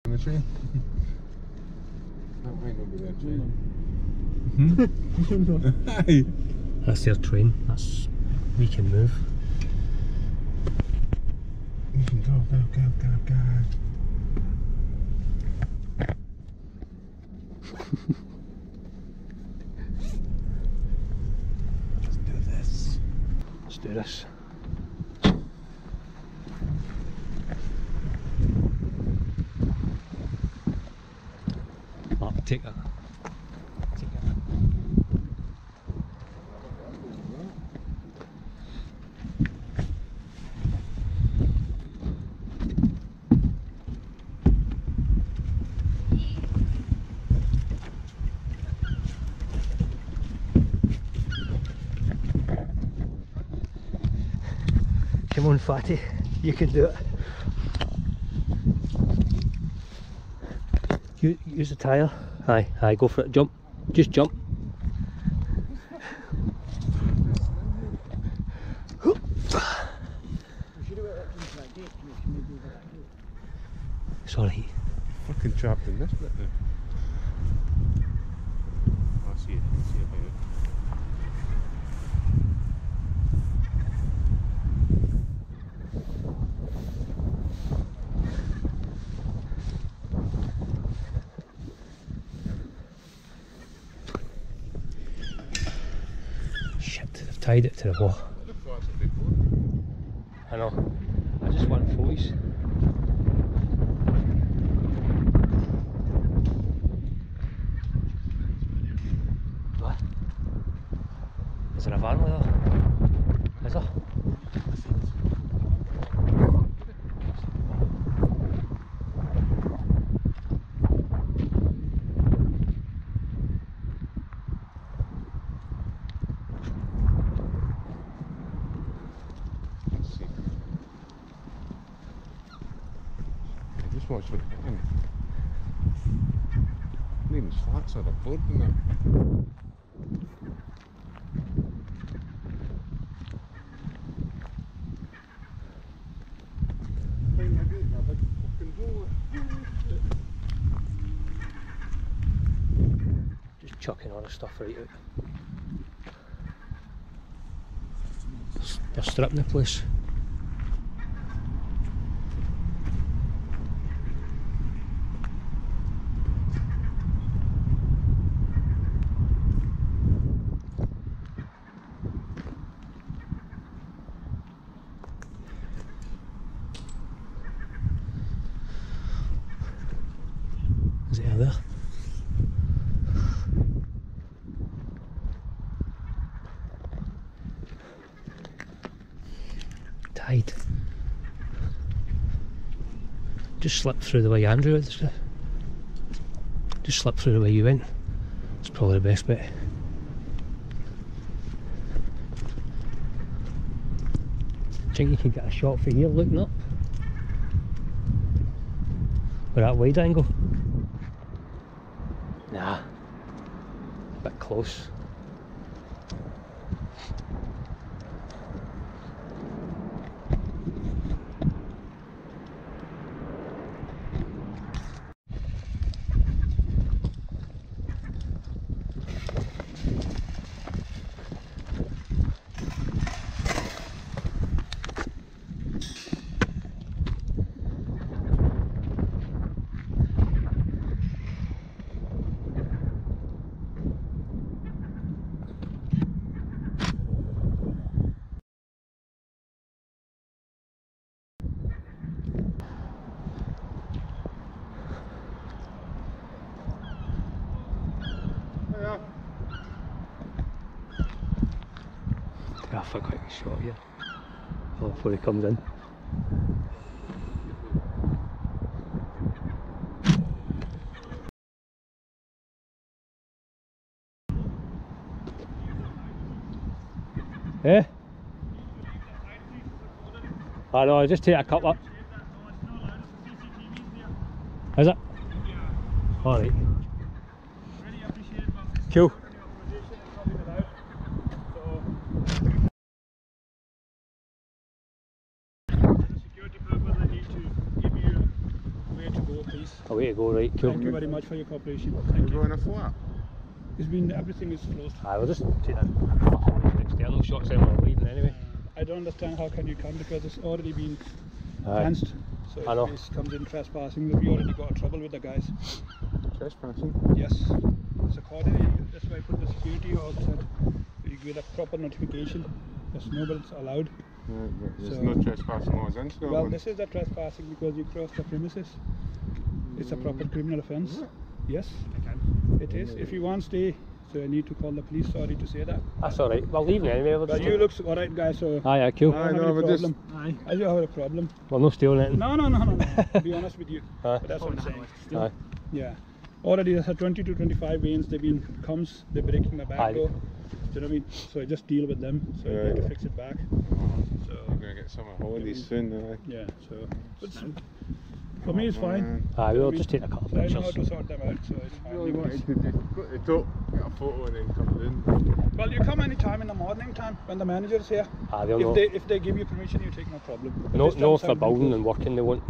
On the train? That might not be their train. Aye. That's their train. That's we can move. We can go. Let's do this. Let's do this. Oh, take that. Take that. Come on, fatty, you can do it. Use the tyre. Aye, go for it. Jump. Just jump. Sorry. Fucking trapped in this bit now. Oh, I see it. I see it about it. Shit, they've tied it to the wall. I know. I just want photos. What? Is there a van with her? Is there? Just watch the fucking even slats on the board and that. Just chucking all the stuff right out. They're stripping the place. Is it out there? Tight. Just slip through the way Andrew is. Just slip through the way you went. It's probably the best bet. I think you can get a shot from here looking up. With that wide angle. Nah. A bit close. Yeah, for a quick shot here. Oh, before he comes in. Eh? I know, I just take a cup up. Is it? Alright. Cool. Security purpose, I need to give you where to go, please. Away to go, right, cool. Thank you very much for your cooperation. We're Thank you. going a flat. It's been, everything is closed. Aye, we'll just take the external shots then we're leaving anyway. I don't understand how can you come because it's already been Aye. fenced. So I know. if this comes in trespassing, we already got trouble with the guys. Trespassing. Yes. It's a coordinated. That's why I put the security outside. You get a proper notification. There's nobody's allowed. Right, but there's So- no trespassing laws in Scotland. Well, this is the trespassing because you crossed the premises. It's a proper criminal offence. Is it? Yes, it is. If you want to stay, so I need to call the police. Sorry to say that. That's alright, we're leaving anyway. We'll But just you look alright, guys. So aye, cool. I don't Aye, have no, any but just- problem. I don't have a problem. We're not stealing anything. No. To be honest with you, Aye. but that's what I'm saying. Aye. Yeah. Already there's 20 to 25 vans. They've been they're breaking my back Aye. door. Do you know what I mean? So I just deal with them. So I need to Right. fix it back. So We're going to get summer holidays soon, aye. yeah. So but for me it's fine. Man. Aye, we'll just take a couple of So I know how pictures. to sort them out. So it's I fine. really No wanted worries. to just go to the top, get a photo and then come down. Well, you come any time in the morning time when the manager's here. Aye, they'll know. If they give you permission, you take no problem. But No, this no, time if they're Saturday building goes- and working, they want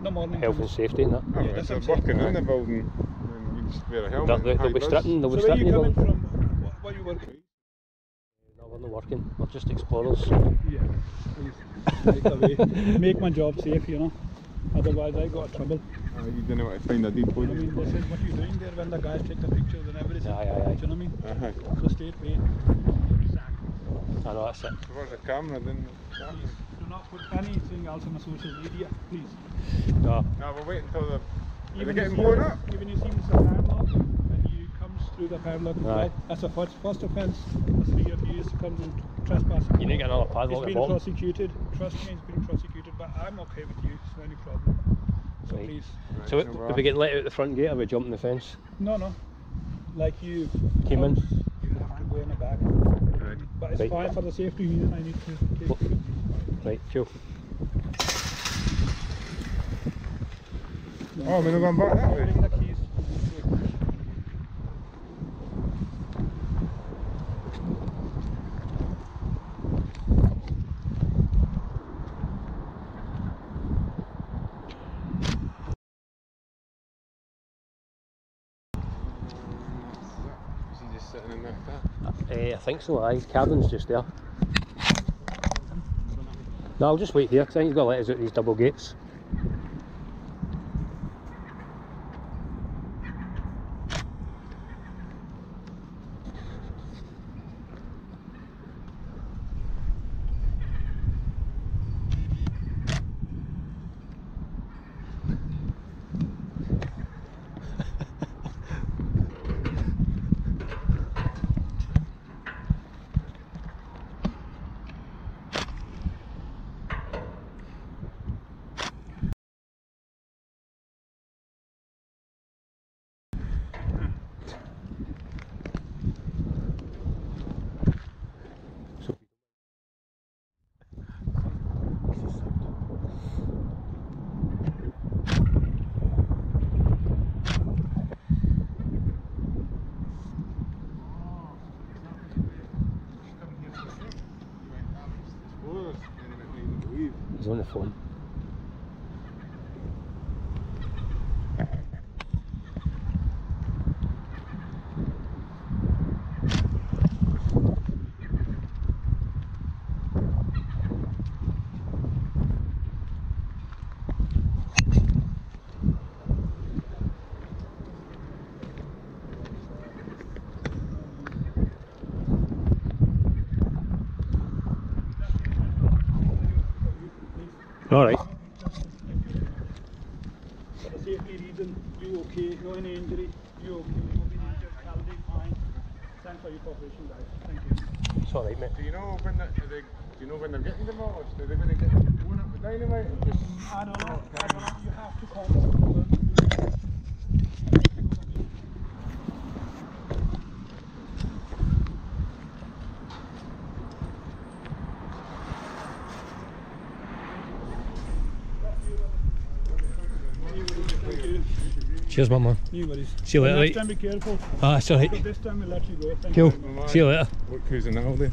no morning. health and times. safety and that. Oh, Yeah, if that's they're what I'm working saying. in the building, then you just wear a helmet. They'll and be high vis. stripping, they'll be So where stripping you you coming though. from? Where you working? No, we're not working, we're just explorers. Yeah. Please, take away. Make my job safe, you know. Otherwise, I got trouble. You don't know what to find a deed I body. mean, they said, what are you doing there when the guys take the pictures and everything? Aye. Do you know what I mean? Aye. So stay away. I know, that's it. So where's the camera then? Please do not put anything else on the social media, please. No, No, we'll wait until the... Are they Even getting you blown see- up? Even you see Mr. Padlock and he comes through the padlock as Aye. well. That's a first offence. The 3 years comes in trespassing. you need to get another It's padlock at the been bottom. prosecuted. Trust me, it's been prosecuted, but I'm okay with you. It's no any problem. So Right. please. Right, So no if we bother. get let out the front gate, are we jumping the fence? No. Like you Came in. you have to go in the back. Right. But it's Right. fine for the safety reason. I need to take Well- it. Right, cool. Oh, we're not going back that way. Bring the keys. Is he just sitting in that car? I think so, aye. His cabin's just there. No, I'll just wait here because I think he's got to let us out these double gates. He's on the phone. Alright. For the safety reason, you okay? No any injury? You okay? No been injured? Healthy? Fine. Thanks for your cooperation, guys. Thank you. It's alright, mate. Do you know when they're getting demolished? Are they going to get blown up with dynamite or just... I don't know. You have to call them. Thank you. Cheers, my man. No worries. See you later, Next right? time be careful. Ah, it's alright. So this time we'll let you go. Thank Cool. you very much. See you later. Look who's in the holiday.